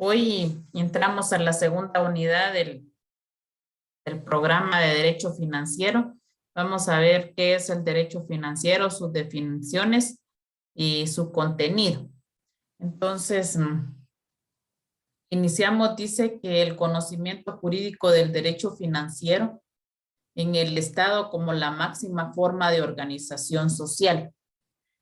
Hoy entramos a la segunda unidad del programa de Derecho Financiero. Vamos a ver qué es el derecho financiero, sus definiciones y su contenido. Entonces, iniciamos, dice que el conocimiento jurídico del derecho financiero en el Estado como la máxima forma de organización social,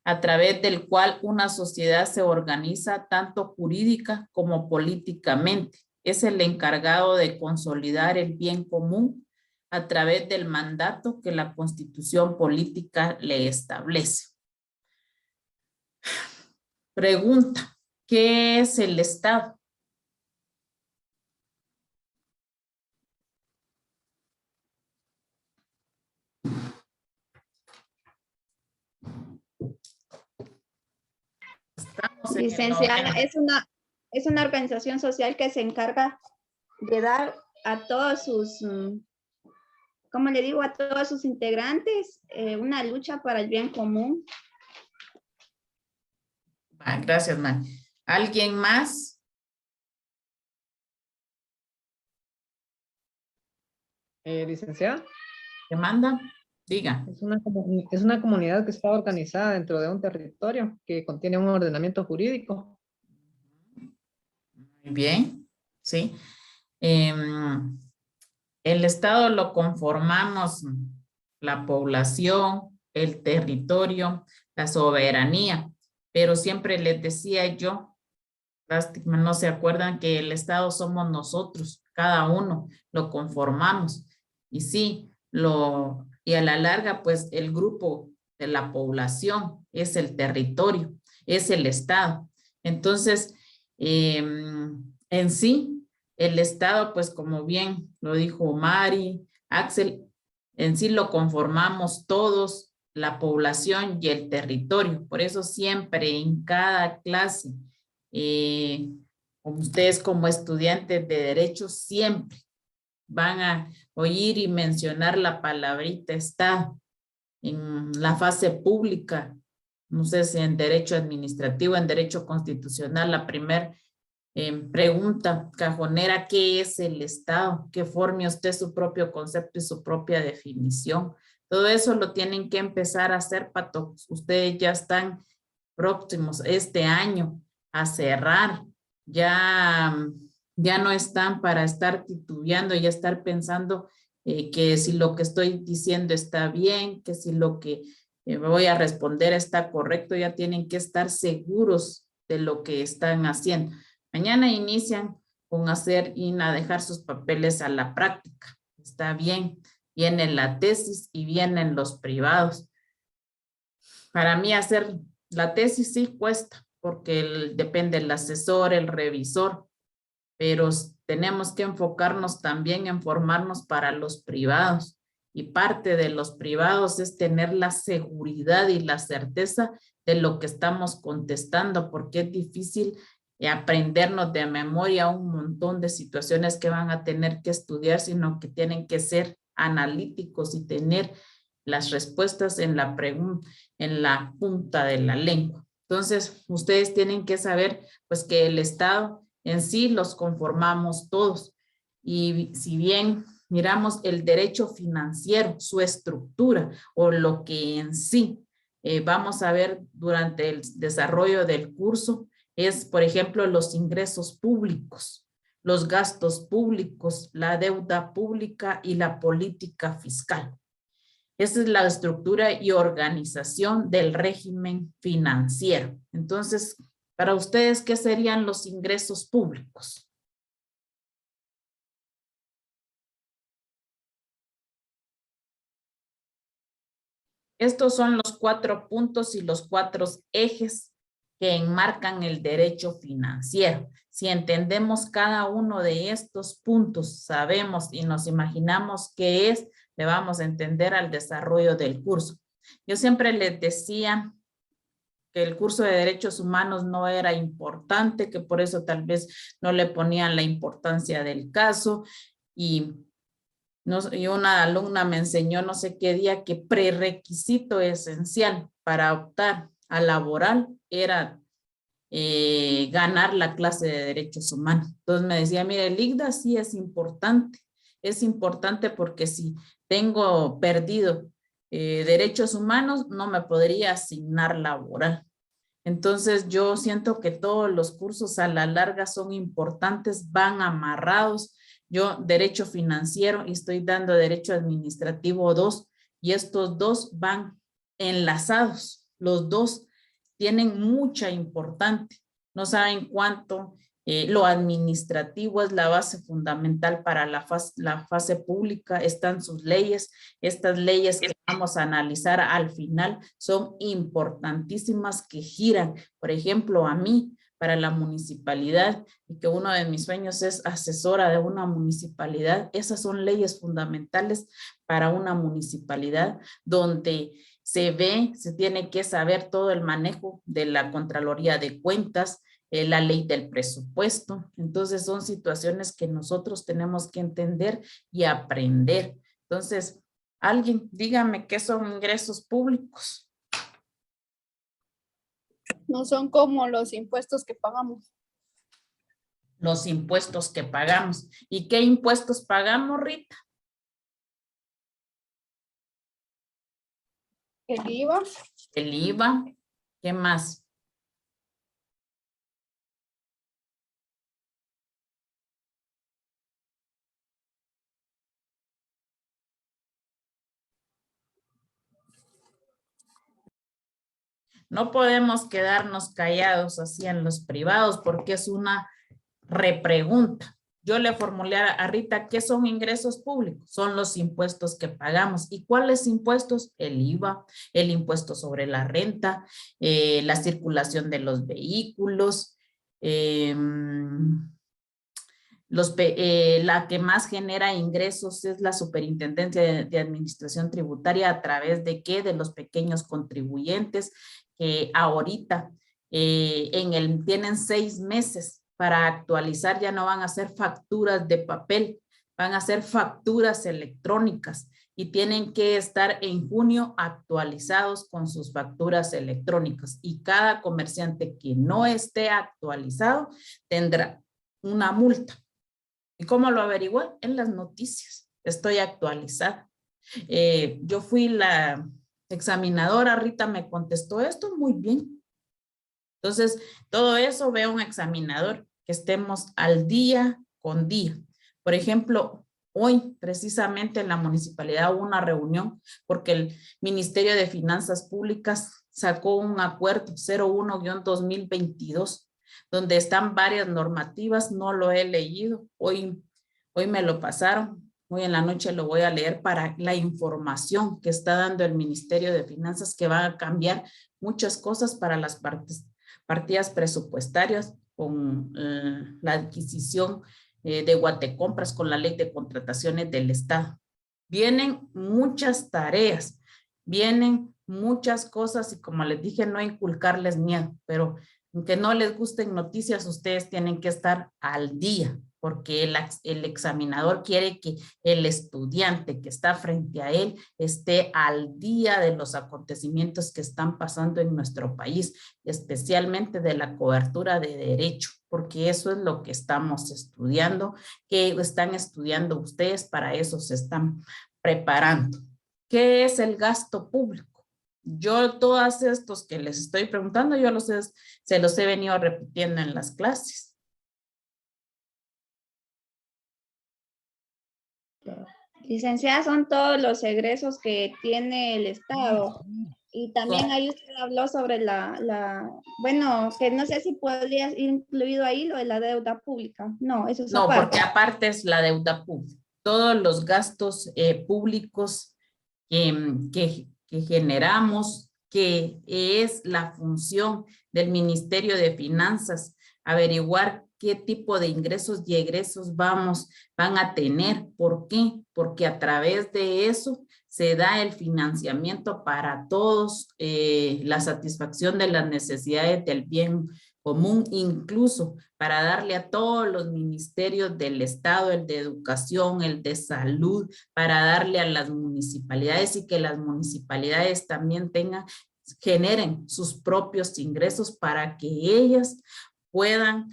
a través del cual una sociedad se organiza tanto jurídica como políticamente. Es el encargado de consolidar el bien común a través del mandato que la Constitución política le establece. Pregunta, ¿qué es el Estado? Licenciada, es una organización social que se encarga de dar a todos sus, ¿cómo le digo? A todos sus integrantes una lucha para el bien común. Gracias, man. ¿Alguien más? Licenciada. ¿Qué manda? Diga. Es una comunidad que está organizada dentro de un territorio que contiene un ordenamiento jurídico. Muy bien, sí. El Estado lo conformamos la población, el territorio, la soberanía, pero siempre les decía yo, no se acuerdan que el Estado somos nosotros, cada uno lo conformamos. Y sí, y a la larga, pues el grupo de la población es el territorio, es el Estado. Entonces, en sí, el Estado, pues como bien lo dijo Mari, Axel, en sí lo conformamos todos, la población y el territorio. Por eso siempre en cada clase, ustedes como estudiantes de Derecho siempre van a oír y mencionar la palabrita Estado en la fase pública, no sé si en Derecho Administrativo, en Derecho Constitucional, la primera pregunta cajonera, ¿qué es el Estado? Que forme usted su propio concepto y su propia definición. Todo eso lo tienen que empezar a hacer, Pato. Ustedes ya están próximos este año a cerrar. Ya no están para estar titubeando, ya estar pensando que si lo que estoy diciendo está bien, que si lo que voy a responder está correcto, ya tienen que estar seguros de lo que están haciendo. Mañana inician con hacer y a dejar sus papeles a la práctica. Está bien. Viene la tesis y vienen los privados. Para mí hacer la tesis sí cuesta, porque depende el asesor, el revisor, pero tenemos que enfocarnos también en formarnos para los privados. Y parte de los privados es tener la seguridad y la certeza de lo que estamos contestando, porque es difícil aprendernos de memoria un montón de situaciones que van a tener que estudiar, sino que tienen que ser analíticos y tener las respuestas en la pregunta, en la punta de la lengua. Entonces, ustedes tienen que saber, pues, que el Estado en sí los conformamos todos. Y si bien miramos el derecho financiero, su estructura o lo que en sí vamos a ver durante el desarrollo del curso, es, por ejemplo, los ingresos públicos, los gastos públicos, la deuda pública y la política fiscal. Esa es la estructura y organización del régimen financiero. Entonces, para ustedes, ¿qué serían los ingresos públicos? Estos son los 4 puntos y los 4 ejes que enmarcan el derecho financiero. Si entendemos cada uno de estos puntos, sabemos y nos imaginamos qué es, le vamos a entender al desarrollo del curso. Yo siempre les decía que el curso de Derechos Humanos no era importante, que por eso tal vez no le ponían la importancia del caso, y una alumna me enseñó no sé qué día que prerequisito esencial para optar a laboral era ganar la clase de derechos humanos. Entonces me decía, mire, el ICDA sí es importante porque si tengo perdido derechos humanos, no me podría asignar laboral. Entonces yo siento que todos los cursos a la larga son importantes, van amarrados. Yo derecho financiero y estoy dando derecho administrativo 2 y estos dos van enlazados. Los dos tienen mucha importancia. No saben cuánto lo administrativo es la base fundamental para la fase pública. Están sus leyes. Estas leyes que vamos a analizar al final son importantísimas que giran. Por ejemplo, a mí, para la municipalidad, y que uno de mis sueños es asesora de una municipalidad. Esas son leyes fundamentales para una municipalidad donde se tiene que saber todo el manejo de la Contraloría de Cuentas, la ley del presupuesto. Entonces son situaciones que nosotros tenemos que entender y aprender. Entonces, alguien dígame qué son ingresos públicos. No son como los impuestos que pagamos. Los impuestos que pagamos. ¿Y qué impuestos pagamos, Rita? El IVA. El IVA. ¿Qué más? No podemos quedarnos callados así en los privados porque es una repregunta. Yo le formulé a Rita, ¿qué son ingresos públicos? Son los impuestos que pagamos. ¿Y cuáles impuestos? El IVA, el impuesto sobre la renta, la circulación de los vehículos, la que más genera ingresos es la Superintendencia de Administración Tributaria. ¿A través de qué? De los pequeños contribuyentes que ahorita tienen 6 meses para actualizar. Ya no van a hacer facturas de papel, van a hacer facturas electrónicas y tienen que estar en junio actualizados con sus facturas electrónicas. Y cada comerciante que no esté actualizado tendrá una multa. ¿Y cómo lo averigué? En las noticias. Estoy actualizada. Yo fui la examinadora, Rita me contestó esto muy bien. Entonces, todo eso ve un examinador, que estemos al día con día. Por ejemplo, hoy precisamente en la municipalidad hubo una reunión porque el Ministerio de Finanzas Públicas sacó un acuerdo 01-2022 donde están varias normativas. No lo he leído, hoy me lo pasaron. Hoy en la noche lo voy a leer para la información que está dando el Ministerio de Finanzas, que va a cambiar muchas cosas para las partidas presupuestarias con la adquisición de Guatecompras, con la ley de contrataciones del Estado. Vienen muchas tareas, vienen muchas cosas y como les dije, no inculcarles miedo, pero aunque no les gusten noticias, ustedes tienen que estar al día, porque el examinador quiere que el estudiante que está frente a él esté al día de los acontecimientos que están pasando en nuestro país, especialmente de la cobertura de derecho, porque eso es lo que estamos estudiando, que están estudiando ustedes, para eso se están preparando. ¿Qué es el gasto público? Yo todos estos que les estoy preguntando, se los he venido repitiendo en las clases. Licenciada, son todos los egresos que tiene el Estado. Y también ahí usted habló sobre bueno, que no sé si podría ir incluido ahí lo de la deuda pública. No, eso es aparte. No, porque aparte es la deuda pública. Todos los gastos públicos que generamos, que es la función del Ministerio de Finanzas, averiguar qué tipo de ingresos y egresos van a tener. ¿Por qué? Porque a través de eso se da el financiamiento para todos, la satisfacción de las necesidades del bien común, incluso para darle a todos los ministerios del Estado, el de Educación, el de Salud, para darle a las municipalidades y que las municipalidades también tengan generen sus propios ingresos para que ellas puedan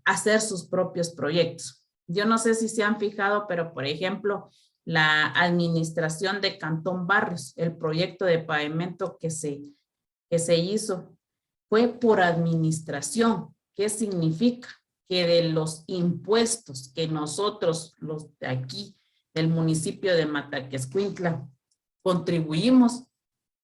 hacer sus propios proyectos. Yo no sé si se han fijado, pero por ejemplo, la administración de Cantón Barrios, el proyecto de pavimento que se hizo, fue por administración. ¿Qué significa? Que de los impuestos que nosotros, los de aquí, del municipio de Mataquescuintla, contribuimos,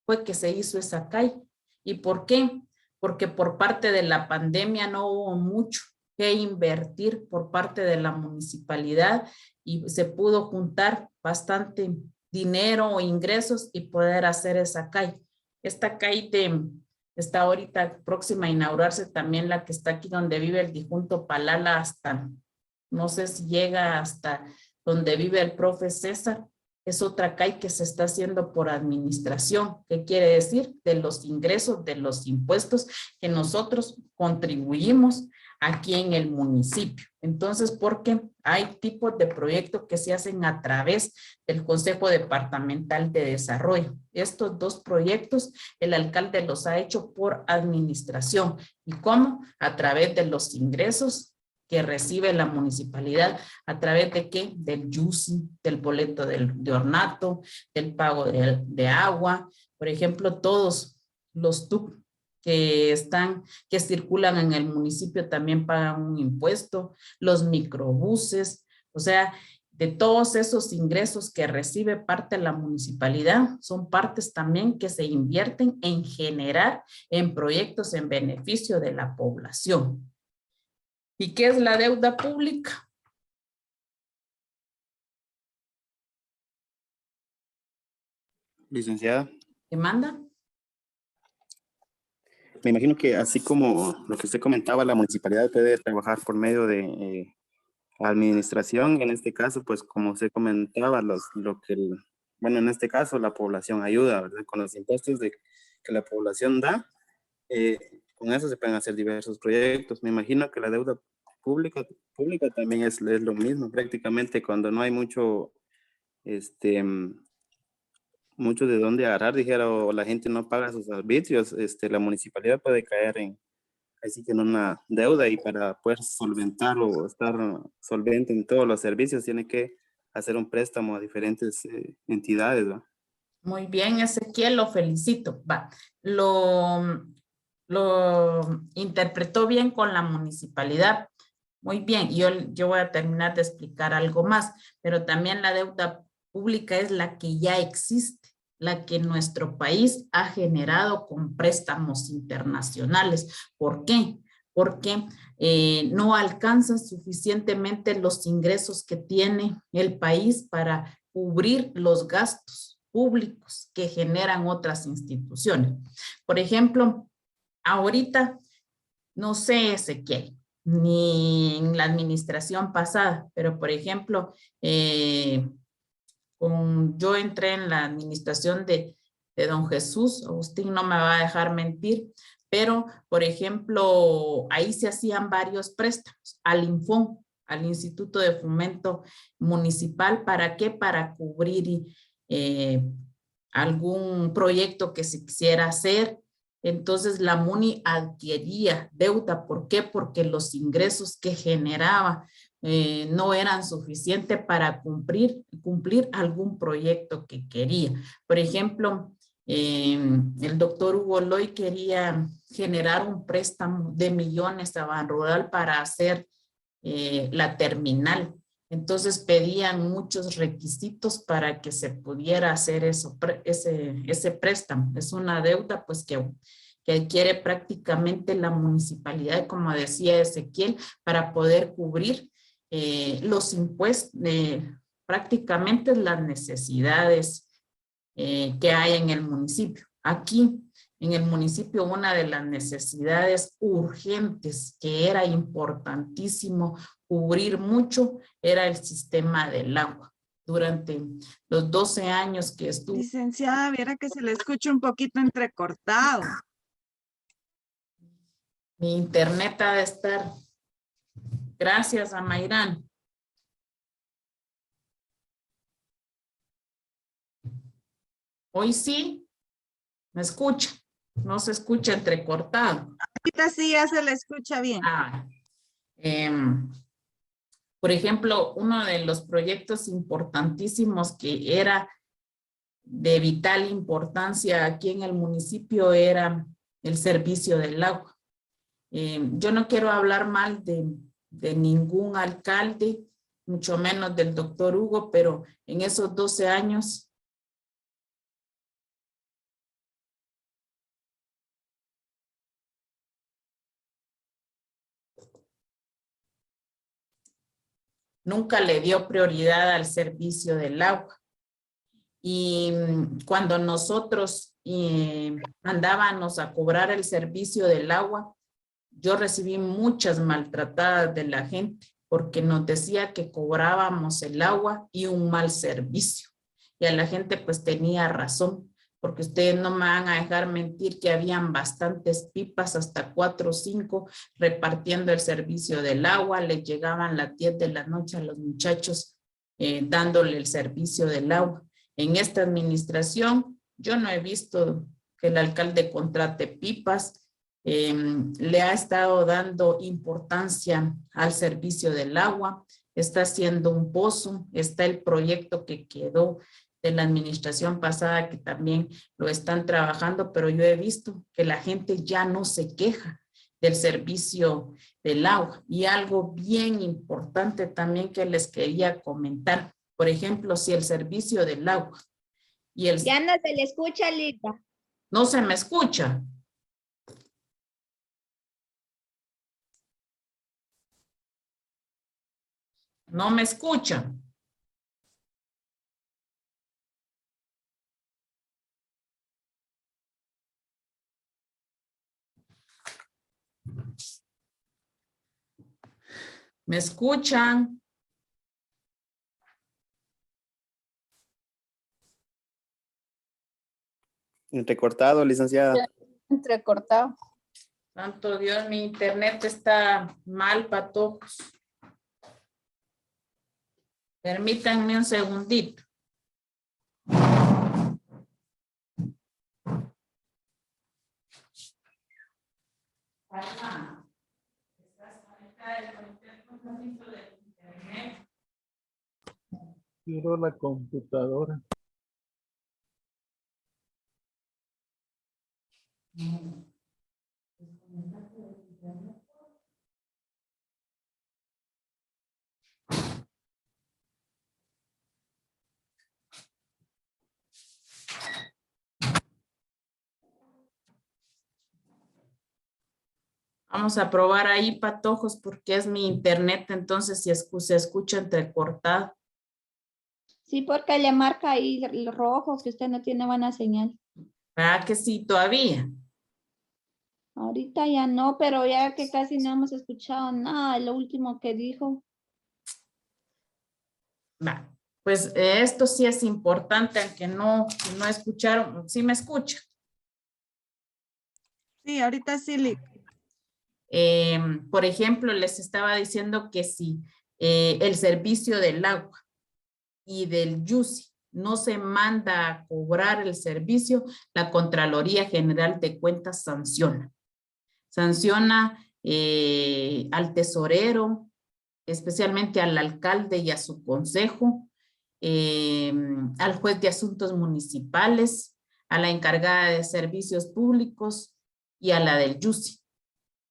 fue que se hizo esa calle. ¿Y por qué? Porque por parte de la pandemia no hubo mucho que invertir por parte de la municipalidad y se pudo juntar bastante dinero o ingresos y poder hacer esa calle. Esta calle está ahorita próxima a inaugurarse también, la que está aquí donde vive el difunto Palala, hasta, no sé si llega hasta donde vive el profe César. Es otra calle que se está haciendo por administración. ¿Qué quiere decir? De los ingresos, de los impuestos que nosotros contribuimos aquí en el municipio. Entonces, porque hay tipos de proyectos que se hacen a través del Consejo Departamental de Desarrollo. Estos dos proyectos, el alcalde los ha hecho por administración. ¿Y cómo? A través de los ingresos que recibe la municipalidad. ¿A través de qué? Del YUSI, del boleto de ornato, del pago de agua. Por ejemplo, todos los TUC que circulan en el municipio también pagan un impuesto, los microbuses, o sea, de todos esos ingresos que recibe parte de la municipalidad, son partes también que se invierten en generar en proyectos en beneficio de la población. ¿Y qué es la deuda pública? Licenciada, ¿Qué manda? me imagino que así como lo que usted comentaba, la municipalidad puede trabajar por medio de administración. En este caso, pues como usted comentaba, bueno, en este caso la población ayuda, ¿verdad? Con los impuestos que la población da, con eso se pueden hacer diversos proyectos. Me imagino que la deuda pública también es lo mismo, prácticamente cuando no hay mucho de dónde agarrar, dijera, o la gente no paga sus arbitrios, la municipalidad puede caer así que en una deuda, y para poder solventar o estar solvente en todos los servicios tiene que hacer un préstamo a diferentes entidades, ¿no? Muy bien, Ezequiel, lo felicito. Va, lo interpretó bien con la municipalidad. Muy bien, yo voy a terminar de explicar algo más, pero también la deuda pública es la que ya existe, la que nuestro país ha generado con préstamos internacionales. ¿Por qué? Porque no alcanzan suficientemente los ingresos que tiene el país para cubrir los gastos públicos que generan otras instituciones. Por ejemplo, ahorita, no sé, Ezequiel, ni en la administración pasada, pero por ejemplo, yo entré en la administración de don Jesús, Agustín no me va a dejar mentir, pero por ejemplo, ahí se hacían varios préstamos al Infón, al Instituto de Fomento Municipal. ¿Para qué? Para cubrir algún proyecto que se quisiera hacer. Entonces la MUNI adquiría deuda. ¿Por qué? Porque los ingresos que generaba no eran suficientes para cumplir algún proyecto que quería. Por ejemplo, el doctor Hugo Loy quería generar un préstamo de millones a Banrural para hacer la terminal. Entonces pedían muchos requisitos para que se pudiera hacer ese préstamo. Es una deuda pues que adquiere prácticamente la municipalidad, como decía Ezequiel, para poder cubrir los impuestos, prácticamente las necesidades que hay en el municipio. Aquí en el municipio, una de las necesidades urgentes que era importantísimo cubrir mucho era el sistema del agua. Durante los 12 años que estuvo. Licenciada, viera que se le escucha un poquito entrecortado. Mi internet ha de estar. Gracias, Amairán. Hoy sí. ¿Me escucha? No se escucha entrecortado. Ahorita sí ya se le escucha bien. Ah, por ejemplo, uno de los proyectos importantísimos que era de vital importancia aquí en el municipio era el servicio del agua. Yo no quiero hablar mal de ningún alcalde, mucho menos del doctor Hugo, pero en esos 12 años nunca le dio prioridad al servicio del agua. Y cuando nosotros andábamos a cobrar el servicio del agua, yo recibí muchas maltratadas de la gente porque nos decía que cobrábamos el agua y un mal servicio. Y a la gente pues tenía razón, porque ustedes no me van a dejar mentir que habían bastantes pipas, hasta 4 o 5, repartiendo el servicio del agua. Les llegaban las 10 de la noche a los muchachos dándole el servicio del agua. En esta administración yo no he visto que el alcalde contrate pipas. Le ha estado dando importancia al servicio del agua, está haciendo un pozo, está el proyecto que quedó de la administración pasada que también lo están trabajando, pero yo he visto que la gente ya no se queja del servicio del agua. Y algo bien importante también que les quería comentar, por ejemplo, si el servicio del agua y el... Ya no se le escucha, Lita. No se me escucha. No me escuchan. ¿Me escuchan? Entrecortado, licenciada. Entrecortado. Santo Dios, mi internet está mal, patojos. Permítanme un segundito. Alma, ¿estás conectada con un poquito de internet? Quiero la computadora. Vamos a probar ahí, patojos, porque es mi internet, entonces si se escucha entrecortado. Sí, porque le marca ahí el rojo que usted no tiene buena señal. ¿Verdad que sí todavía? Ahorita ya no, pero ya que casi no hemos escuchado nada de lo último que dijo. Va, pues esto sí es importante, aunque no escucharon. ¿Sí me escucha? Sí, ahorita sí, Lita. Por ejemplo, les estaba diciendo que si el servicio del agua y del YUSI no se manda a cobrar el servicio, la Contraloría General de Cuentas sanciona. Sanciona al tesorero, especialmente al alcalde y a su consejo, al juez de asuntos municipales, a la encargada de servicios públicos y a la del YUSI.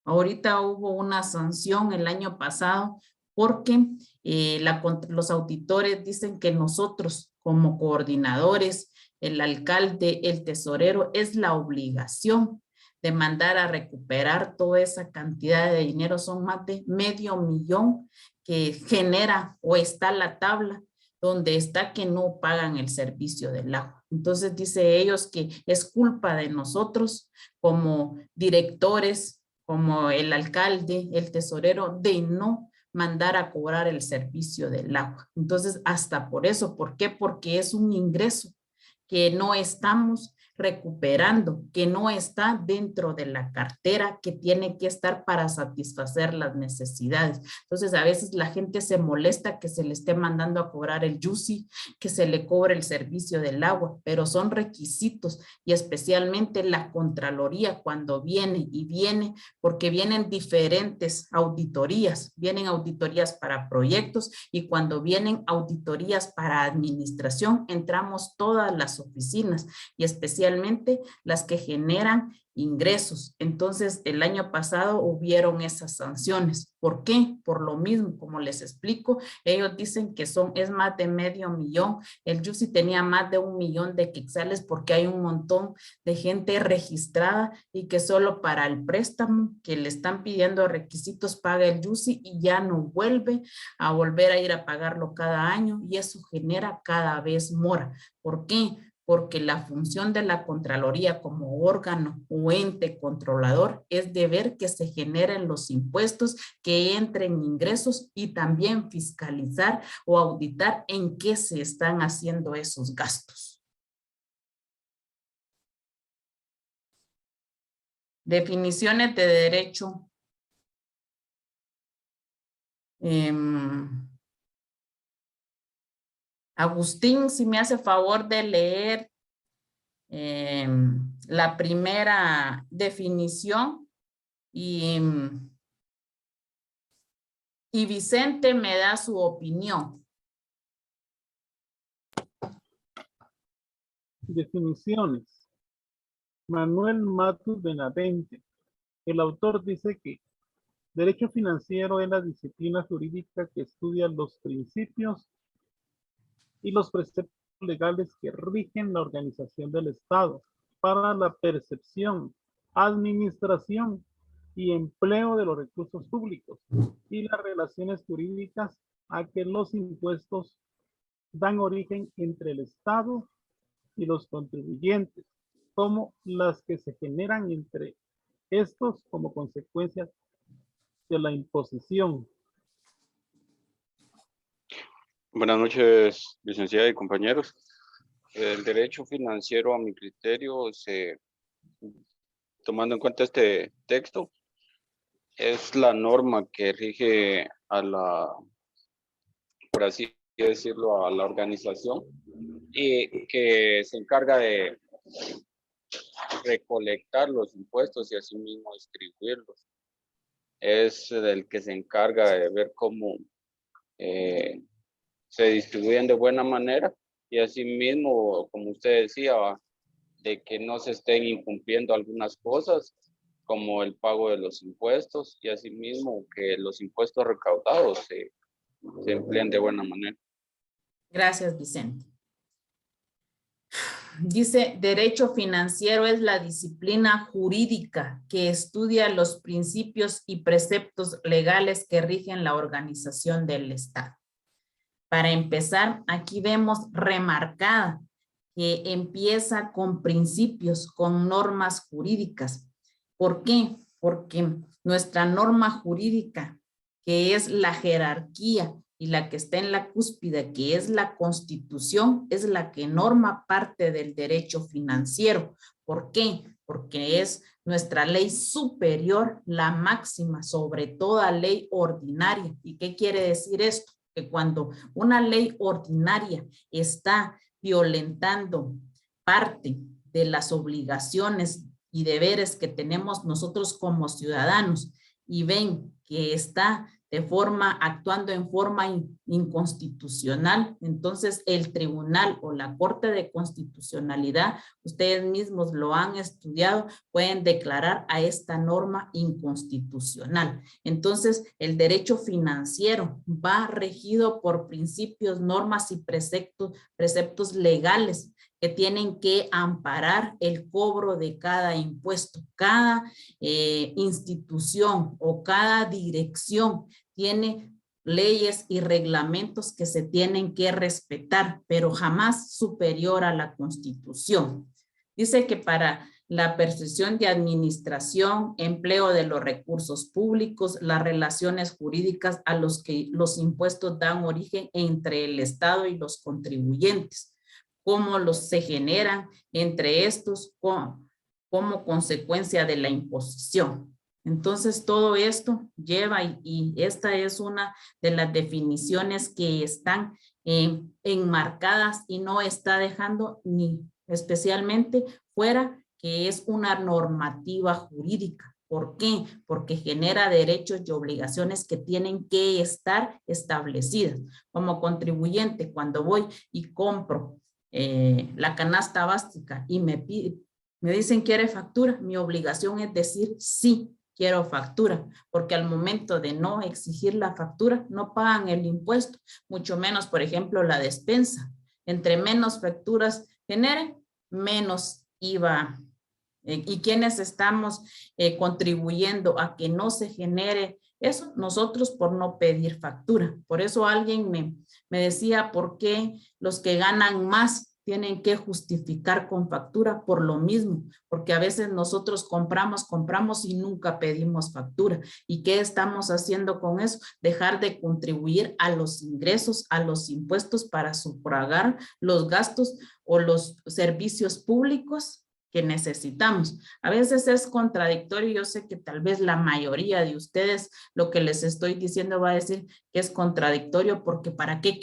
Ahorita hubo una sanción el año pasado porque los auditores dicen que nosotros como coordinadores, el alcalde, el tesorero, es la obligación de mandar a recuperar toda esa cantidad de dinero. Son más de $500,000 que genera o está la tabla donde está que no pagan el servicio del agua. Entonces dice ellos que es culpa de nosotros como directores, como el alcalde, el tesorero, de no mandar a cobrar el servicio del agua. Entonces, hasta por eso, ¿por qué? Porque es un ingreso que no estamos recuperando, que no está dentro de la cartera que tiene que estar para satisfacer las necesidades. Entonces, a veces la gente se molesta que se le esté mandando a cobrar el YUSI, que se le cobre el servicio del agua, pero son requisitos, y especialmente la Contraloría cuando viene y viene, porque vienen diferentes auditorías, vienen auditorías para proyectos, y cuando vienen auditorías para administración, entramos todas las oficinas, y especialmente las que generan ingresos. Entonces, el año pasado hubieron esas sanciones. ¿Por qué? Por lo mismo, como les explico, ellos dicen que es más de $500,000. El YUSI tenía más de 1,000,000 de quetzales porque hay un montón de gente registrada y que solo para el préstamo que le están pidiendo requisitos paga el YUSI y ya no vuelve a ir a pagarlo cada año, y eso genera cada vez mora. ¿Por qué? Porque la función de la Contraloría como órgano o ente controlador es de ver que se generen los impuestos, que entren ingresos, y también fiscalizar o auditar en qué se están haciendo esos gastos. Definiciones de derecho. Agustín, si me hace favor de leer la primera definición, y Vicente me da su opinión. Definiciones. Manuel Matus Benavente. El autor dice que derecho financiero es la disciplina jurídica que estudia los principios y los preceptos legales que rigen la organización del Estado para la percepción, administración y empleo de los recursos públicos y las relaciones jurídicas a que los impuestos dan origen entre el Estado y los contribuyentes, como las que se generan entre estos como consecuencia de la imposición. Buenas noches, licenciada y compañeros. El derecho financiero, a mi criterio, tomando en cuenta este texto, es la norma que rige a la, por así decirlo, a la organización, y que se encarga de recolectar los impuestos y asimismo distribuirlos. Es el que se encarga de ver cómo se distribuyen de buena manera, y asimismo, como usted decía, de que no se estén incumpliendo algunas cosas como el pago de los impuestos, y asimismo que los impuestos recaudados se empleen de buena manera. Gracias, Vicente. Dice, derecho financiero es la disciplina jurídica que estudia los principios y preceptos legales que rigen la organización del Estado. Para empezar, aquí vemos remarcada que empieza con principios, con normas jurídicas. ¿Por qué? Porque nuestra norma jurídica, que es la jerarquía y la que está en la cúspide, que es la Constitución, es la que norma parte del derecho financiero. ¿Por qué? Porque es nuestra ley superior, la máxima sobre toda ley ordinaria. ¿Y qué quiere decir esto? Que cuando una ley ordinaria está violentando parte de las obligaciones y deberes que tenemos nosotros como ciudadanos, y ven que está actuando en forma inconstitucional, entonces el tribunal o la Corte de Constitucionalidad, ustedes mismos lo han estudiado, pueden declarar a esta norma inconstitucional. Entonces, el derecho financiero va regido por principios, normas y preceptos legales que tienen que amparar el cobro de cada impuesto. Cada institución o cada dirección tiene leyes y reglamentos que se tienen que respetar, pero jamás superior a la Constitución. Dice que para la percepción de administración, empleo de los recursos públicos, las relaciones jurídicas a los que los impuestos dan origen entre el Estado y los contribuyentes. cómo los se generan entre estos como consecuencia de la imposición. Entonces, todo esto lleva, y esta es una de las definiciones que están enmarcadas y no está dejando ni especialmente fuera, que es una normativa jurídica. ¿Por qué? Porque genera derechos y obligaciones que tienen que estar establecidas. Como contribuyente, cuando voy y compro la canasta básica y me dicen quiere factura, mi obligación es decir sí, quiero factura, porque al momento de no exigir la factura, no pagan el impuesto, mucho menos, por ejemplo, la despensa. Entre menos facturas generen, menos IVA. ¿Y quienes estamos contribuyendo a que no se genere eso? Nosotros, por no pedir factura. Por eso alguien me decía, ¿por qué los que ganan más tienen que justificar con factura? Por lo mismo, porque a veces nosotros compramos y nunca pedimos factura. ¿Y qué estamos haciendo con eso? Dejar de contribuir a los ingresos, a los impuestos para sufragar los gastos o los servicios públicos que necesitamos. A veces es contradictorio. Yo sé que tal vez la mayoría de ustedes lo que les estoy diciendo va a decir que es contradictorio, porque ¿para qué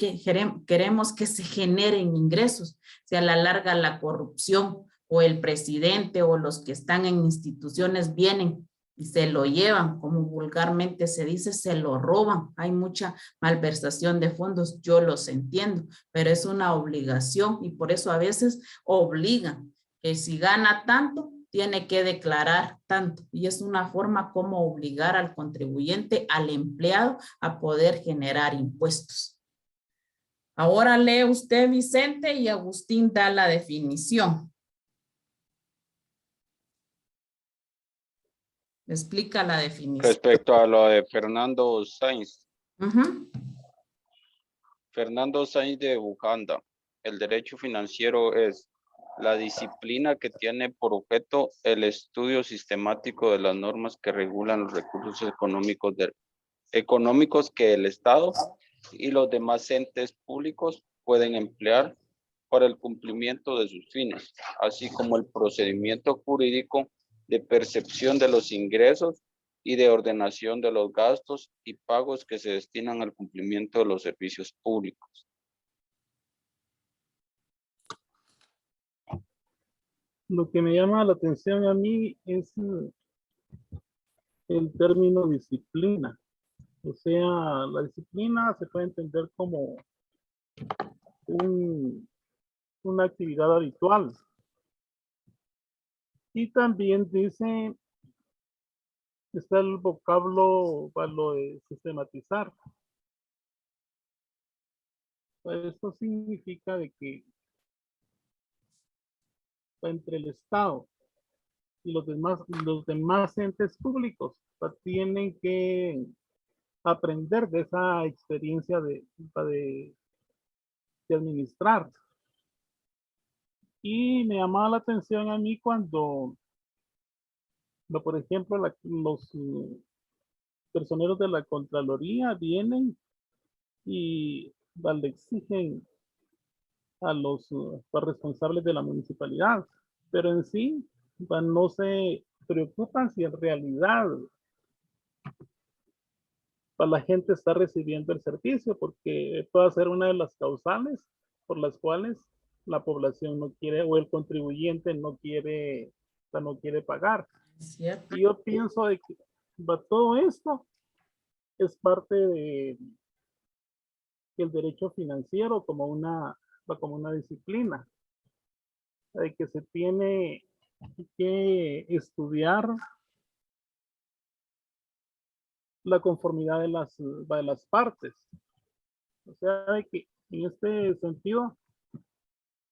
queremos que se generen ingresos? Si a la larga la corrupción o el presidente o los que están en instituciones vienen y se lo llevan, como vulgarmente se dice, se lo roban. Hay mucha malversación de fondos, yo los entiendo, pero es una obligación y por eso a veces obligan que si gana tanto, tiene que declarar tanto. Y es una forma como obligar al contribuyente, al empleado, a poder generar impuestos. Ahora lee usted, Vicente, y Agustín da la definición. Explica la definición. Respecto a lo de Fernando Sainz. Fernando Sainz de Bujanda. El derecho financiero es la disciplina que tiene por objeto el estudio sistemático de las normas que regulan los recursos económicos que el Estado y los demás entes públicos pueden emplear para el cumplimiento de sus fines, así como el procedimiento jurídico de percepción de los ingresos y de ordenación de los gastos y pagos que se destinan al cumplimiento de los servicios públicos. Lo que me llama la atención a mí es el término disciplina. O sea, la disciplina se puede entender como una actividad habitual. Y también dice, está el vocablo para lo de sistematizar. Esto significa de que entre el Estado y los demás entes públicos tienen que aprender de esa experiencia de administrar. Y me llamaba la atención a mí cuando, por ejemplo, los personeros de la Contraloría vienen y le exigen a los responsables de la municipalidad, pero en sí no se preocupan si en realidad la gente está recibiendo el servicio, porque puede ser una de las causales por las cuales la población no quiere, o el contribuyente no quiere pagar. ¿Cierto? Y yo pienso de que todo esto es parte de el derecho financiero como una disciplina, de que se tiene que estudiar la conformidad de las partes. O sea, de que en este sentido,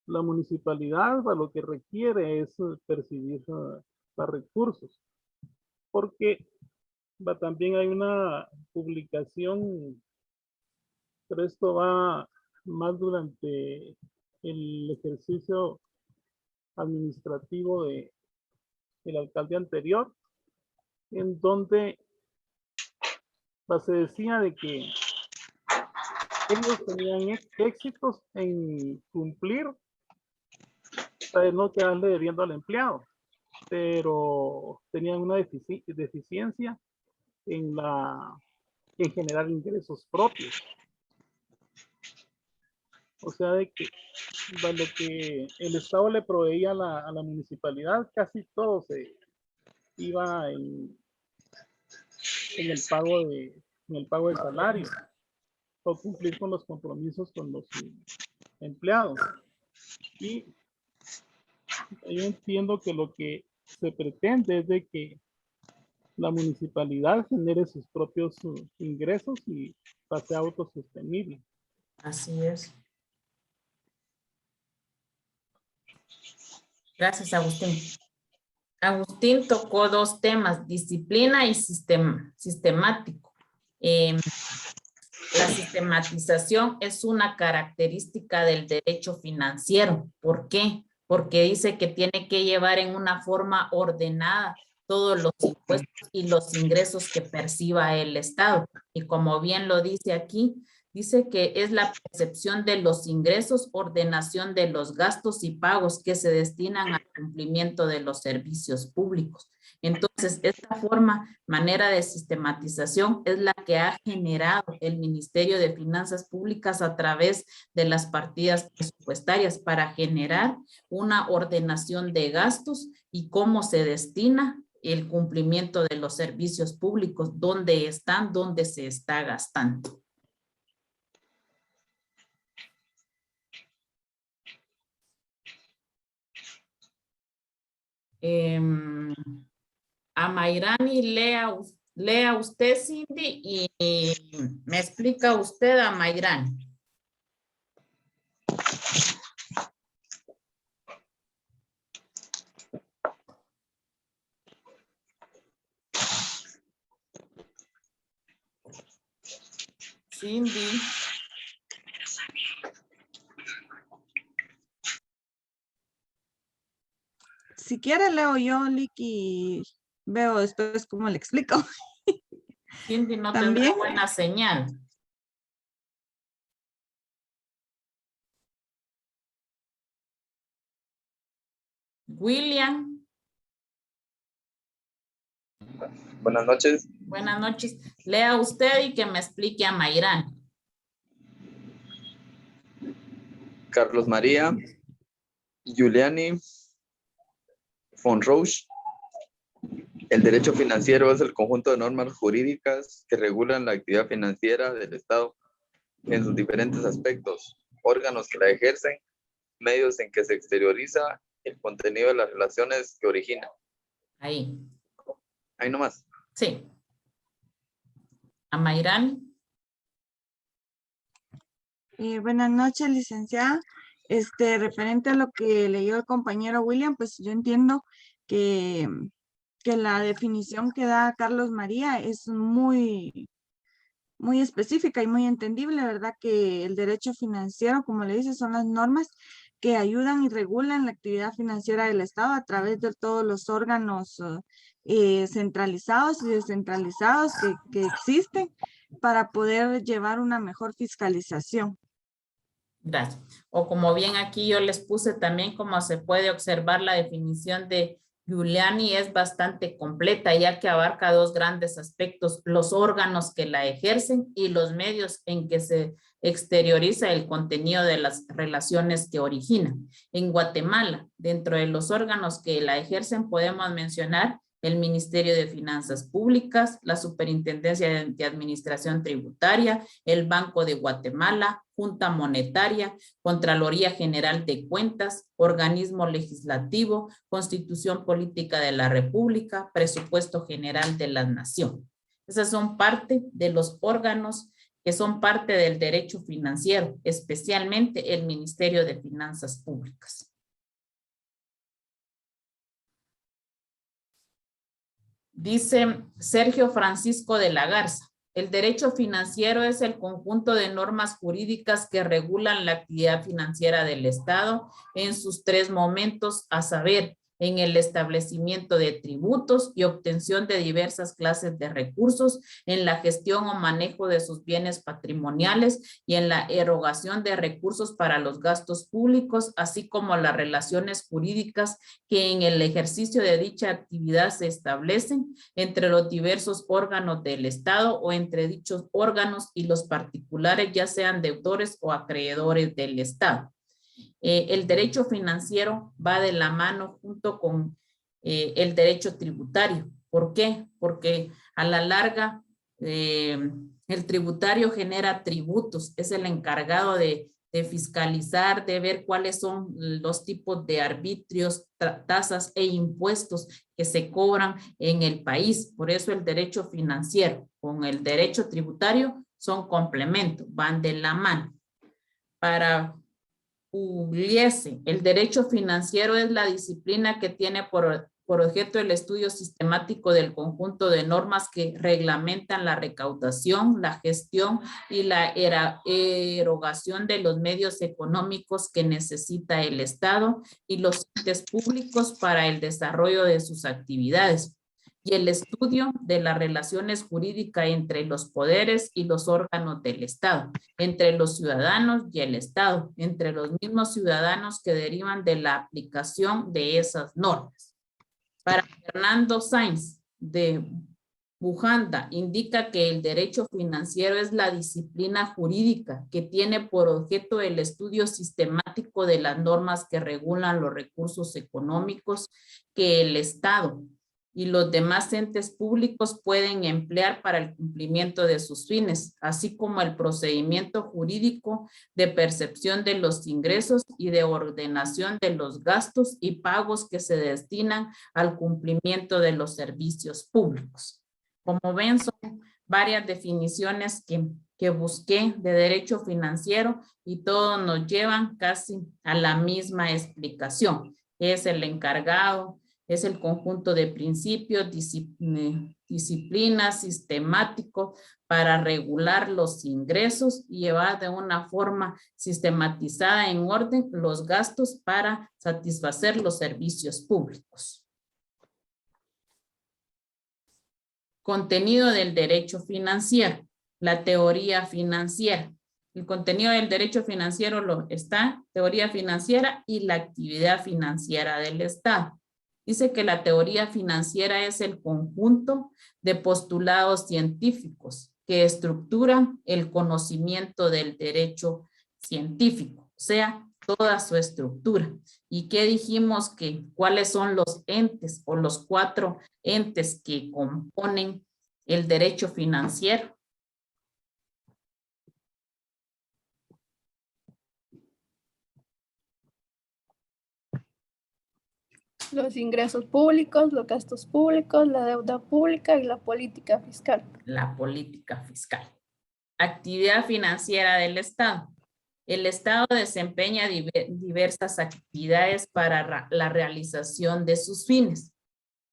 la municipalidad lo que requiere es percibir recursos, porque también hay una publicación, pero esto va más durante el ejercicio administrativo del alcalde anterior, en donde se decía de que ellos tenían éxitos en cumplir hasta de no quedarle debiendo al empleado, pero tenían una deficiencia en generar ingresos propios. O sea, de lo que el Estado le proveía a la municipalidad, casi todo se iba en el pago del salario o cumplir con los compromisos con los empleados. Y yo entiendo que lo que se pretende es de que la municipalidad genere sus propios ingresos y sea autosostenible. Así es. Gracias, Agustín. Agustín tocó dos temas, disciplina y sistemático. La sistematización es una característica del derecho financiero. ¿Por qué? Porque dice que tiene que llevar en una forma ordenada todos los impuestos y los ingresos que perciba el Estado. Y como bien lo dice aquí, dice que es la percepción de los ingresos, ordenación de los gastos y pagos que se destinan al cumplimiento de los servicios públicos. Entonces, esta manera de sistematización es la que ha generado el Ministerio de Finanzas Públicas a través de las partidas presupuestarias para generar una ordenación de gastos y cómo se destina el cumplimiento de los servicios públicos, dónde están, dónde se está gastando. A Mayrani, lea usted, Cindy, y me explica usted a Mayrani. Cindy. Si quiere leo yo, Lick, y veo después cómo le explico. Cindy no ¿También? tendrá buena señal. William. Buenas noches. Buenas noches. Lea usted y que me explique a Mayrani. Carlos María, Giuliani, Fonroche. El derecho financiero es el conjunto de normas jurídicas que regulan la actividad financiera del Estado en sus diferentes aspectos, órganos que la ejercen, medios en que se exterioriza el contenido de las relaciones que origina. Ahí. Ahí nomás. Sí. A Mayrani. Buenas noches, licenciada. Referente a lo que leyó el compañero William, pues yo entiendo que la definición que da Carlos María es muy específica y muy entendible, ¿verdad? Que el derecho financiero, como le dice, son las normas que ayudan y regulan la actividad financiera del Estado a través de todos los órganos centralizados y descentralizados que existen para poder llevar una mejor fiscalización. Gracias. O como bien aquí yo les puse también, como se puede observar, la definición de Giuliani es bastante completa, ya que abarca dos grandes aspectos: los órganos que la ejercen y los medios en que se exterioriza el contenido de las relaciones que originan. En Guatemala, dentro de los órganos que la ejercen, podemos mencionar el Ministerio de Finanzas Públicas, la Superintendencia de Administración Tributaria, el Banco de Guatemala, Junta Monetaria, Contraloría General de Cuentas, Organismo Legislativo, Constitución Política de la República, Presupuesto General de la Nación. Esas son parte de los órganos que son parte del derecho financiero, especialmente el Ministerio de Finanzas Públicas. Dice Sergio Francisco de la Garza: el derecho financiero es el conjunto de normas jurídicas que regulan la actividad financiera del Estado en sus tres momentos, a saber, en el establecimiento de tributos y obtención de diversas clases de recursos, en la gestión o manejo de sus bienes patrimoniales y en la erogación de recursos para los gastos públicos, así como las relaciones jurídicas que en el ejercicio de dicha actividad se establecen entre los diversos órganos del Estado o entre dichos órganos y los particulares, ya sean deudores o acreedores del Estado. El derecho financiero va de la mano junto con el derecho tributario. ¿Por qué? Porque a la larga el tributario genera tributos, es el encargado de fiscalizar, de ver cuáles son los tipos de arbitrios, tasas e impuestos que se cobran en el país. Por eso el derecho financiero con el derecho tributario son complementos, van de la mano. Para Pugliese, el derecho financiero es la disciplina que tiene por objeto el estudio sistemático del conjunto de normas que reglamentan la recaudación, la gestión y la erogación de los medios económicos que necesita el Estado y los entes públicos para el desarrollo de sus actividades, y el estudio de las relaciones jurídicas entre los poderes y los órganos del Estado, entre los ciudadanos y el Estado, entre los mismos ciudadanos que derivan de la aplicación de esas normas. Para Fernando Sainz de Bujanda, indica que el derecho financiero es la disciplina jurídica que tiene por objeto el estudio sistemático de las normas que regulan los recursos económicos que el Estado y los demás entes públicos pueden emplear para el cumplimiento de sus fines, así como el procedimiento jurídico de percepción de los ingresos y de ordenación de los gastos y pagos que se destinan al cumplimiento de los servicios públicos. Como ven, son varias definiciones que busqué de derecho financiero y todos nos llevan casi a la misma explicación. Es el encargado, es el conjunto de principios, disciplinas, sistemático para regular los ingresos y llevar de una forma sistematizada en orden los gastos para satisfacer los servicios públicos. Contenido del derecho financiero, la teoría financiera. El contenido del derecho financiero está teoría financiera y la actividad financiera del Estado. Dice que la teoría financiera es el conjunto de postulados científicos que estructuran el conocimiento del derecho científico, o sea, toda su estructura. ¿Y qué dijimos que cuáles son los entes o los 4 entes que componen el derecho financiero? Los ingresos públicos, los gastos públicos, la deuda pública y la política fiscal. La política fiscal. Actividad financiera del Estado. El Estado desempeña diversas actividades para la realización de sus fines,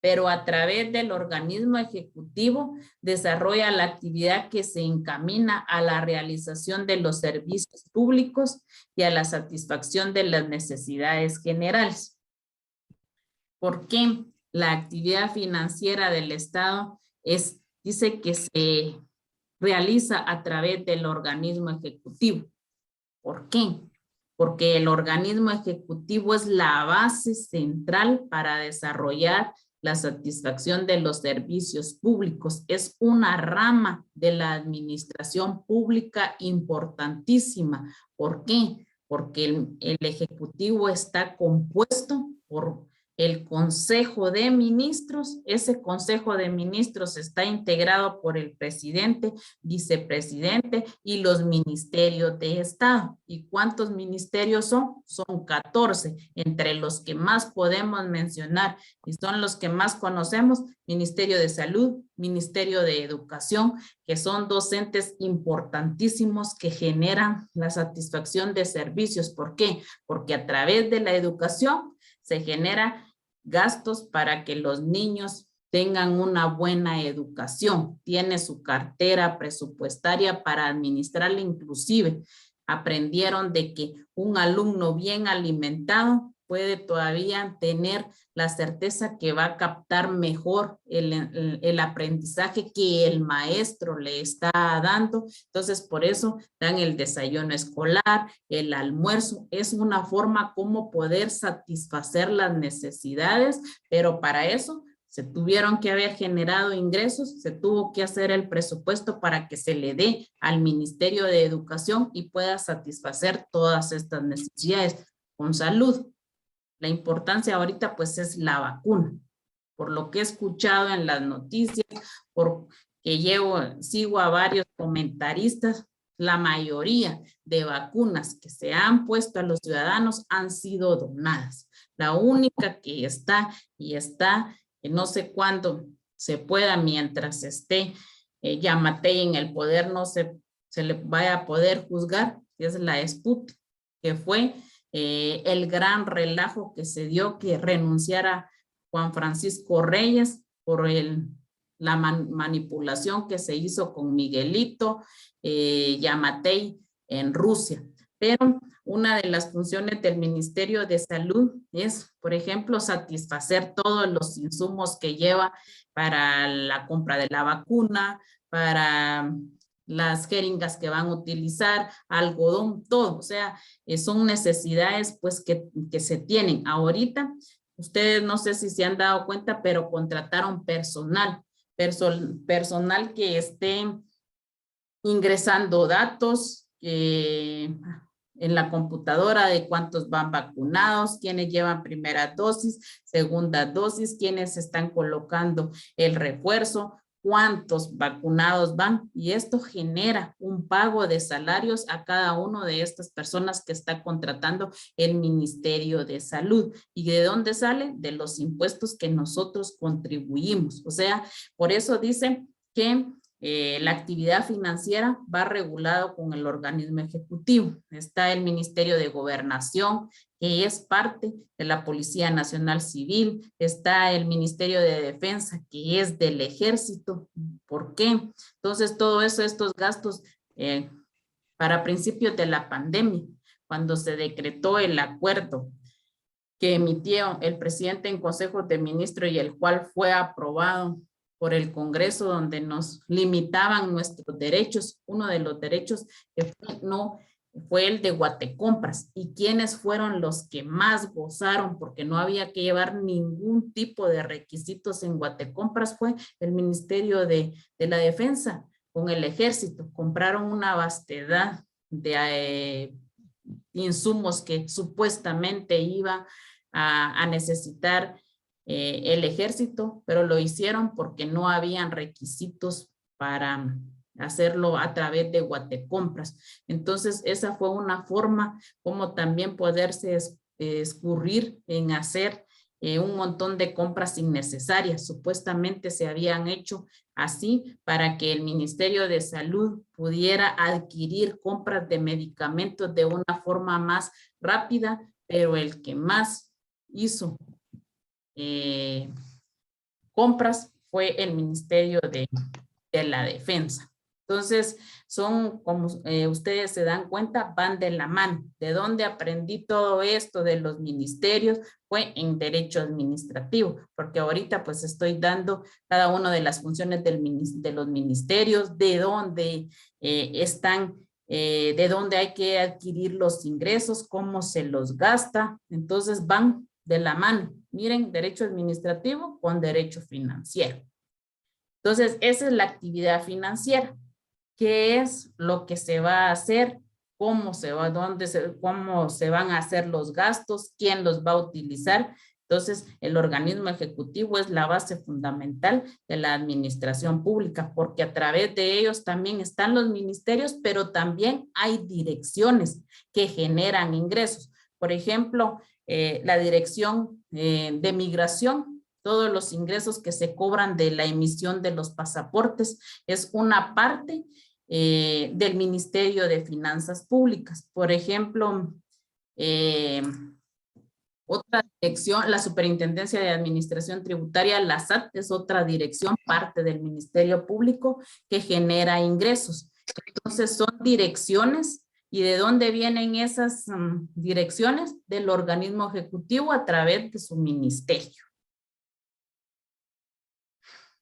pero a través del organismo ejecutivo desarrolla la actividad que se encamina a la realización de los servicios públicos y a la satisfacción de las necesidades generales. ¿Por qué la actividad financiera del Estado dice que se realiza a través del organismo ejecutivo? ¿Por qué? Porque el organismo ejecutivo es la base central para desarrollar la satisfacción de los servicios públicos. Es una rama de la administración pública importantísima. ¿Por qué? Porque el ejecutivo está compuesto por el Consejo de Ministros. Ese Consejo de Ministros está integrado por el presidente, vicepresidente y los ministerios de Estado. ¿Y cuántos ministerios son? Son 14, entre los que más podemos mencionar y son los que más conocemos: Ministerio de Salud, Ministerio de Educación, que son 2 entes importantísimos que generan la satisfacción de servicios. ¿Por qué? Porque a través de la educación se genera gastos para que los niños tengan una buena educación. Tiene su cartera presupuestaria para administrarla. Inclusive aprendieron de que un alumno bien alimentado puede todavía tener la certeza que va a captar mejor el aprendizaje que el maestro le está dando. Entonces, por eso dan el desayuno escolar, el almuerzo. Es una forma como poder satisfacer las necesidades, pero para eso se tuvieron que haber generado ingresos, se tuvo que hacer el presupuesto para que se le dé al Ministerio de Educación y pueda satisfacer todas estas necesidades. Con salud, la importancia ahorita pues es la vacuna. Por lo que he escuchado en las noticias, porque sigo a varios comentaristas, la mayoría de vacunas que se han puesto a los ciudadanos han sido donadas. La única que está que no sé cuándo se pueda, mientras esté Yamatei en el poder, no se le vaya a poder juzgar, que es la Sputnik, que fue el gran relajo que se dio, que renunciara Juan Francisco Reyes por la manipulación que se hizo con Miguelito Yamatei en Rusia. Pero una de las funciones del Ministerio de Salud es, por ejemplo, satisfacer todos los insumos que lleva para la compra de la vacuna, para las jeringas que van a utilizar, algodón, todo. O sea, son necesidades pues que se tienen. Ahorita, ustedes no sé si se han dado cuenta, pero contrataron personal que esté ingresando datos en la computadora de cuántos van vacunados, quiénes llevan primera dosis, segunda dosis, quiénes están colocando el refuerzo, cuántos vacunados van, y esto genera un pago de salarios a cada uno de estas personas que está contratando el Ministerio de Salud. ¿Y de dónde sale? De los impuestos que nosotros contribuimos. O sea, por eso dicen que la actividad financiera va regulado con el organismo ejecutivo. Está el Ministerio de Gobernación, que es parte de la Policía Nacional Civil. Está el Ministerio de Defensa, que es del Ejército. ¿Por qué? Entonces, todo eso, estos gastos para principios de la pandemia, cuando se decretó el acuerdo que emitió el presidente en Consejo de Ministros y el cual fue aprobado por el Congreso, donde nos limitaban nuestros derechos. Uno de los derechos que fue el de Guatecompras. ¿Y quiénes fueron los que más gozaron? Porque no había que llevar ningún tipo de requisitos en Guatecompras. Fue el Ministerio de la Defensa con el Ejército. Compraron una vastedad de insumos que supuestamente iba a necesitar el Ejército, pero lo hicieron porque no habían requisitos para hacerlo a través de Guatecompras. Entonces, esa fue una forma como también poderse escurrir en hacer un montón de compras innecesarias. Supuestamente se habían hecho así para que el Ministerio de Salud pudiera adquirir compras de medicamentos de una forma más rápida, pero el que más hizo compras fue el Ministerio de la Defensa. Entonces, son, como ustedes se dan cuenta, van de la mano. ¿De dónde aprendí todo esto de los ministerios? Fue en derecho administrativo, porque ahorita pues estoy dando cada una de las funciones de los ministerios, de dónde están, de dónde hay que adquirir los ingresos, cómo se los gasta. Entonces van de la mano. Miren, derecho administrativo con derecho financiero. Entonces, esa es la actividad financiera. ¿Qué es lo que se va a hacer? ¿Cómo se va? ¿Cómo se van a hacer los gastos? ¿Quién los va a utilizar? Entonces, el organismo ejecutivo es la base fundamental de la administración pública, porque a través de ellos también están los ministerios, pero también hay direcciones que generan ingresos. Por ejemplo, la dirección de migración, todos los ingresos que se cobran de la emisión de los pasaportes es una parte del Ministerio de Finanzas Públicas. Por ejemplo, otra dirección, la Superintendencia de Administración Tributaria, la SAT, es otra dirección, parte del Ministerio Público que genera ingresos. Entonces son direcciones ¿Y de dónde vienen esas direcciones? Del organismo ejecutivo a través de su ministerio.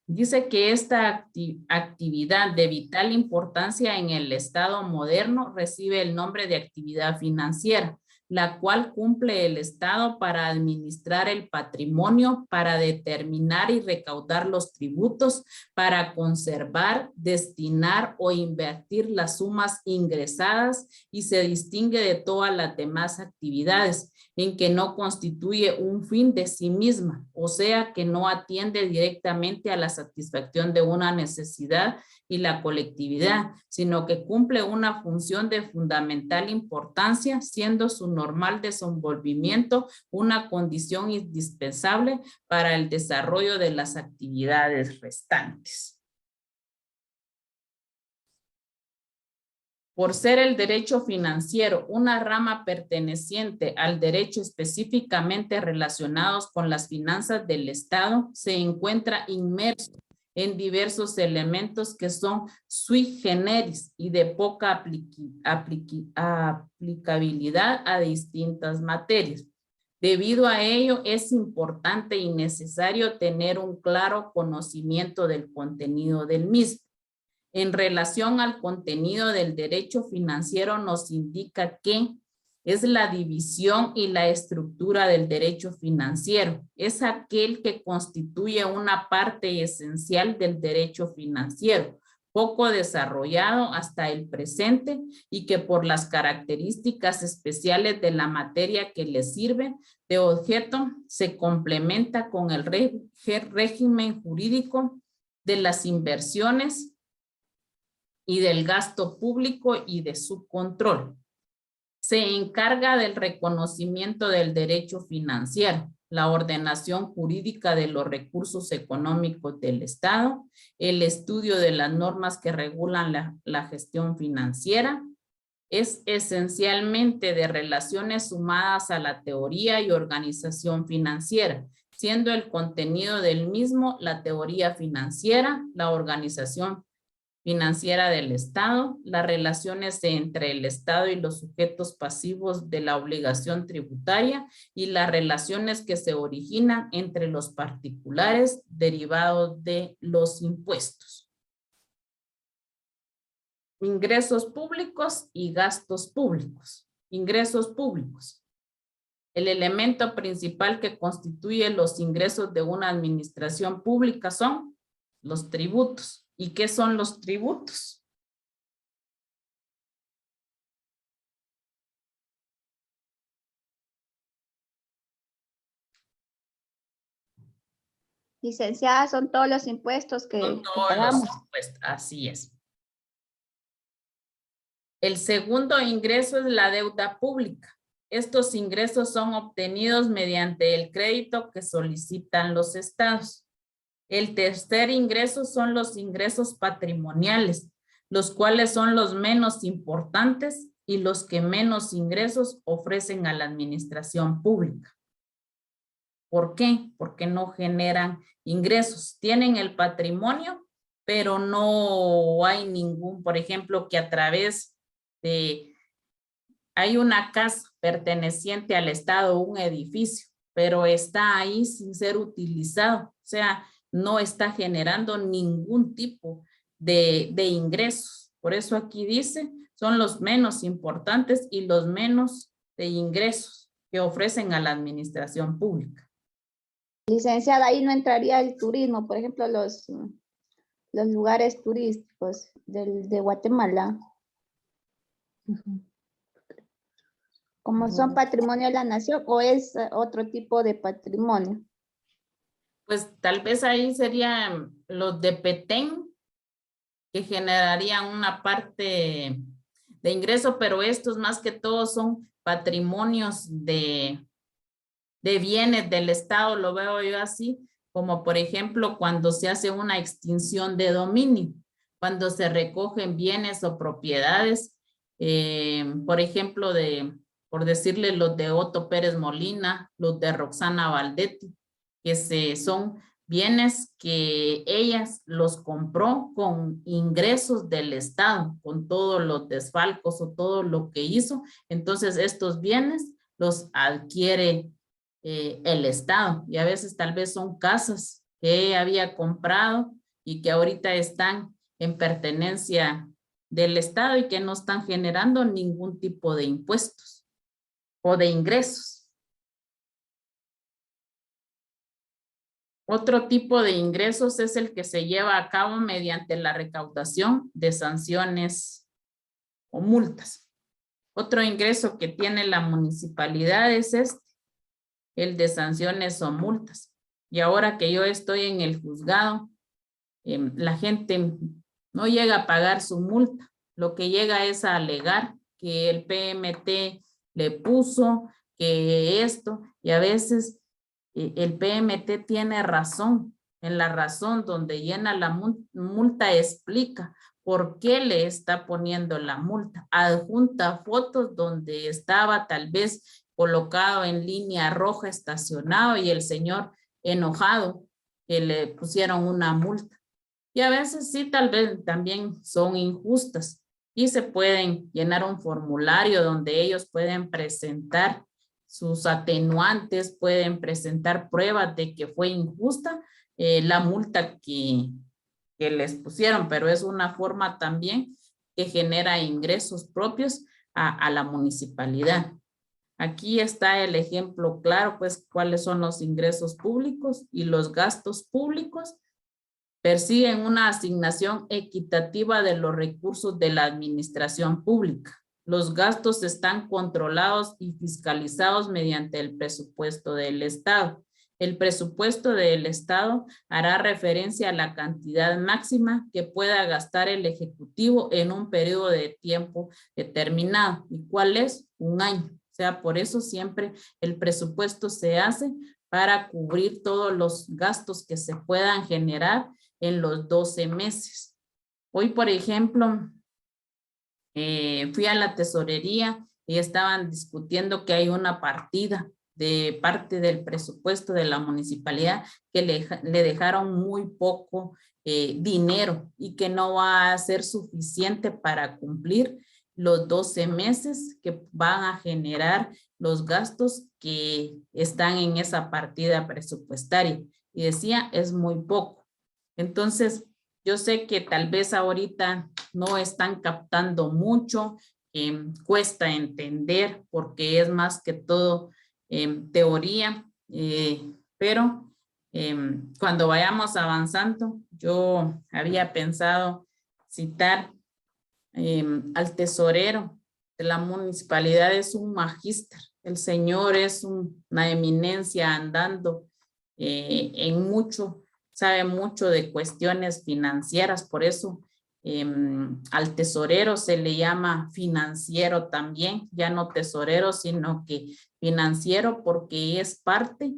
Dice que esta actividad de vital importancia en el Estado moderno recibe el nombre de actividad financiera, la cual cumple el Estado para administrar el patrimonio, para determinar y recaudar los tributos, para conservar, destinar o invertir las sumas ingresadas y se distingue de todas las demás actividades en que no constituye un fin de sí misma, o sea que no atiende directamente a la satisfacción de una necesidad y la colectividad, sino que cumple una función de fundamental importancia, siendo su normal desenvolvimiento una condición indispensable para el desarrollo de las actividades restantes. Por ser el derecho financiero una rama perteneciente al derecho específicamente relacionados con las finanzas del Estado, se encuentra inmerso en diversos elementos que son sui generis y de poca aplicabilidad a distintas materias. Debido a ello, es importante y necesario tener un claro conocimiento del contenido del mismo. En relación al contenido del derecho financiero nos indica que es la división y la estructura del derecho financiero. Es aquel que constituye una parte esencial del derecho financiero, poco desarrollado hasta el presente y que por las características especiales de la materia que le sirve de objeto se complementa con el régimen jurídico de las inversiones y del gasto público y de su control. Se encarga del reconocimiento del derecho financiero, la ordenación jurídica de los recursos económicos del Estado, el estudio de las normas que regulan la gestión financiera. Es esencialmente de relaciones sumadas a la teoría y organización financiera, siendo el contenido del mismo la teoría financiera, la organización financiera del Estado, las relaciones entre el Estado y los sujetos pasivos de la obligación tributaria y las relaciones que se originan entre los particulares derivados de los impuestos. Ingresos públicos y gastos públicos. Ingresos públicos. El elemento principal que constituye los ingresos de una administración pública son los tributos. ¿Y qué son los tributos? Licenciada, son todos los impuestos que Los pagamos. impuestos, así es. El segundo ingreso es la deuda pública. Estos ingresos son obtenidos mediante el crédito que solicitan los estados. El tercer ingreso son los ingresos patrimoniales, los cuales son los menos importantes y los que menos ingresos ofrecen a la administración pública. ¿Por qué? Porque no generan ingresos. Tienen el patrimonio, pero no hay ningún, por ejemplo, que a través de, hay una casa perteneciente al Estado, un edificio, pero está ahí sin ser utilizado. O sea, no está generando ningún tipo de ingresos. Por eso aquí dice, son los menos importantes y los menos de ingresos que ofrecen a la administración pública. Licenciada, ahí no entraría el turismo, por ejemplo, los lugares turísticos de Guatemala. Como son patrimonio de la nación, o es otro tipo de patrimonio. Pues tal vez ahí serían los de Petén, que generarían una parte de ingreso, pero estos más que todo son patrimonios de bienes del Estado, lo veo yo así, como por ejemplo cuando se hace una extinción de dominio, cuando se recogen bienes o propiedades, por ejemplo, por decirle los de Otto Pérez Molina, los de Roxana Valdetti, que son bienes que ellas los compró con ingresos del Estado, con todos los desfalcos o todo lo que hizo. Entonces estos bienes los adquiere el Estado, y a veces tal vez son casas que ella había comprado y que ahorita están en pertenencia del Estado y que no están generando ningún tipo de impuestos o de ingresos. Otro tipo de ingresos es el que se lleva a cabo mediante la recaudación de sanciones o multas. Otro ingreso que tiene la municipalidad es el de sanciones o multas. Y ahora que yo estoy en el juzgado, la gente no llega a pagar su multa. Lo que llega es a alegar que el PMT le puso, que esto, y a veces el PMT tiene razón. En la razón donde llena la multa explica por qué le está poniendo la multa. Adjunta fotos donde estaba tal vez colocado en línea roja estacionado y el señor enojado que le pusieron una multa. Y a veces sí, tal vez también son injustas y se pueden llenar un formulario donde ellos pueden presentar sus atenuantes, pueden presentar pruebas de que fue injusta la multa que les pusieron, pero es una forma también que genera ingresos propios a la municipalidad. Aquí está el ejemplo claro, pues, cuáles son los ingresos públicos y los gastos públicos. Persiguen una asignación equitativa de los recursos de la administración pública. Los gastos están controlados y fiscalizados mediante el presupuesto del Estado. El presupuesto del Estado hará referencia a la cantidad máxima que pueda gastar el Ejecutivo en un periodo de tiempo determinado. ¿Y cuál es? Un año. O sea, por eso siempre el presupuesto se hace para cubrir todos los gastos que se puedan generar en los 12 meses. Hoy, por ejemplo, fui a la tesorería y estaban discutiendo que hay una partida de parte del presupuesto de la municipalidad que le dejaron muy poco dinero y que no va a ser suficiente para cumplir los 12 meses que van a generar los gastos que están en esa partida presupuestaria. Y decía, es muy poco. Entonces, yo sé que tal vez ahorita no están captando mucho, cuesta entender porque es más que todo teoría, pero cuando vayamos avanzando, yo había pensado citar al tesorero de la municipalidad. Es un magíster, el señor es una eminencia andando en mucho, sabe mucho de cuestiones financieras, por eso al tesorero se le llama financiero también, ya no tesorero, sino que financiero, porque es parte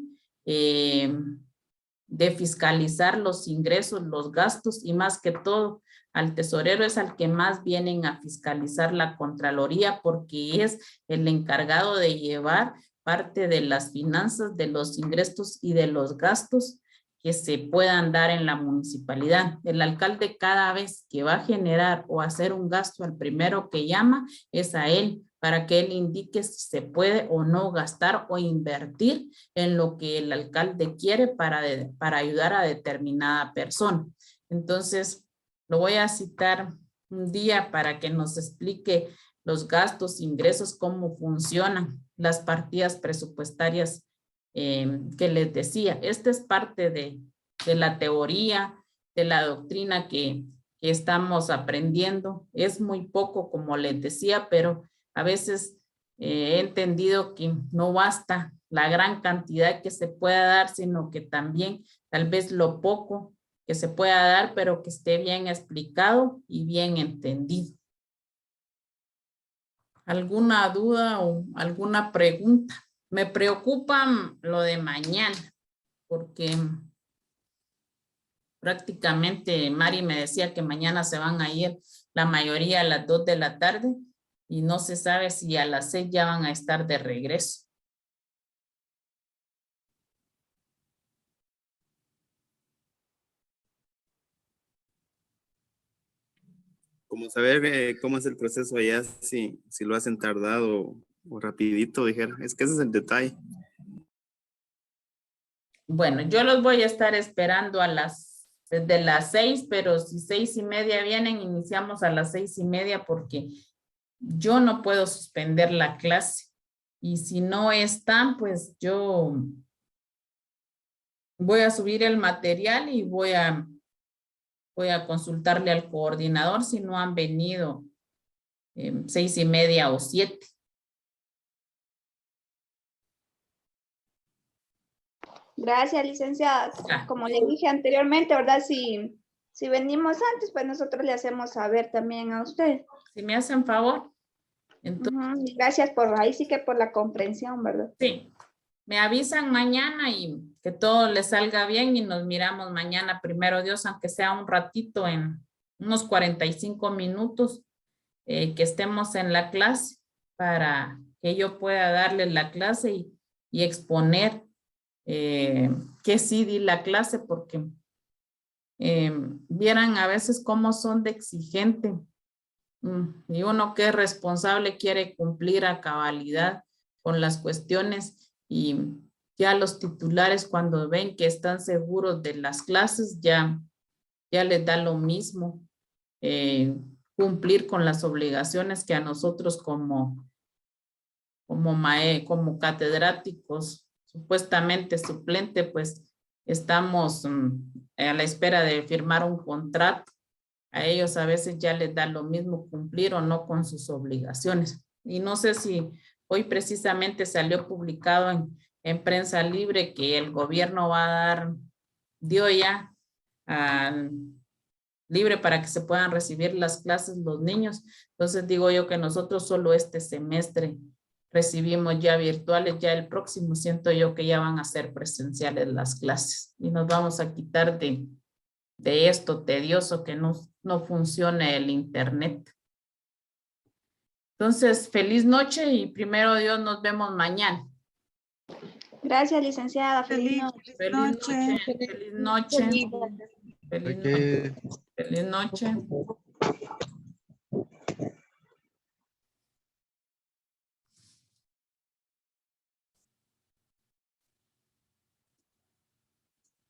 de fiscalizar los ingresos, los gastos y más que todo, al tesorero es al que más vienen a fiscalizar la Contraloría porque es el encargado de llevar parte de las finanzas, de los ingresos y de los gastos que se puedan dar en la municipalidad. El alcalde cada vez que va a generar o hacer un gasto, al primero que llama es a él para que él indique si se puede o no gastar o invertir en lo que el alcalde quiere para ayudar a determinada persona. Entonces, lo voy a citar un día para que nos explique los gastos, ingresos, cómo funcionan las partidas presupuestarias que les decía. Esta es parte de la teoría, de la doctrina que estamos aprendiendo. Es muy poco, como les decía, pero a veces he entendido que no basta la gran cantidad que se pueda dar, sino que también tal vez lo poco que se pueda dar, pero que esté bien explicado y bien entendido. ¿Alguna duda o alguna pregunta? Me preocupa lo de mañana, porque prácticamente Mari me decía que mañana se van a ir la mayoría a las 2 de la tarde y no se sabe si a las 6 ya van a estar de regreso. como saber cómo es el proceso allá, si lo hacen tardado o rapidito, dijera. Es que ese es el detalle. Bueno, yo los voy a estar esperando desde las 6, pero si 6:30 vienen, iniciamos a las 6:30 porque yo no puedo suspender la clase. Y si no están, pues yo voy a subir el material y voy a consultarle al coordinador si no han venido 6:30 o 7. Gracias, licenciada. Como le dije anteriormente, ¿verdad? Si venimos antes, pues nosotros le hacemos saber también a usted. Si me hacen favor. Entonces, gracias ahí sí que por la comprensión, ¿verdad? Sí. Me avisan mañana y que todo les salga bien y nos miramos mañana, primero Dios, aunque sea un ratito, en unos 45 minutos, que estemos en la clase para que yo pueda darle la clase y exponer que sí di la clase, porque vieran a veces cómo son de exigente y uno que es responsable quiere cumplir a cabalidad con las cuestiones, y ya los titulares cuando ven que están seguros de las clases ya les da lo mismo cumplir con las obligaciones que a nosotros como catedráticos supuestamente suplente, pues estamos a la espera de firmar un contrato. A ellos a veces ya les da lo mismo cumplir o no con sus obligaciones. Y no sé si hoy precisamente salió publicado en Prensa Libre que el gobierno dio ya libre para que se puedan recibir las clases los niños. Entonces digo yo que nosotros solo este semestre recibimos ya virtuales, ya el próximo siento yo que ya van a ser presenciales las clases y nos vamos a quitar de esto tedioso que no funcione el internet. Entonces, feliz noche y primero Dios nos vemos mañana. Gracias, licenciada. Feliz noche. Feliz noche. Feliz noche. Feliz noche. Feliz noche.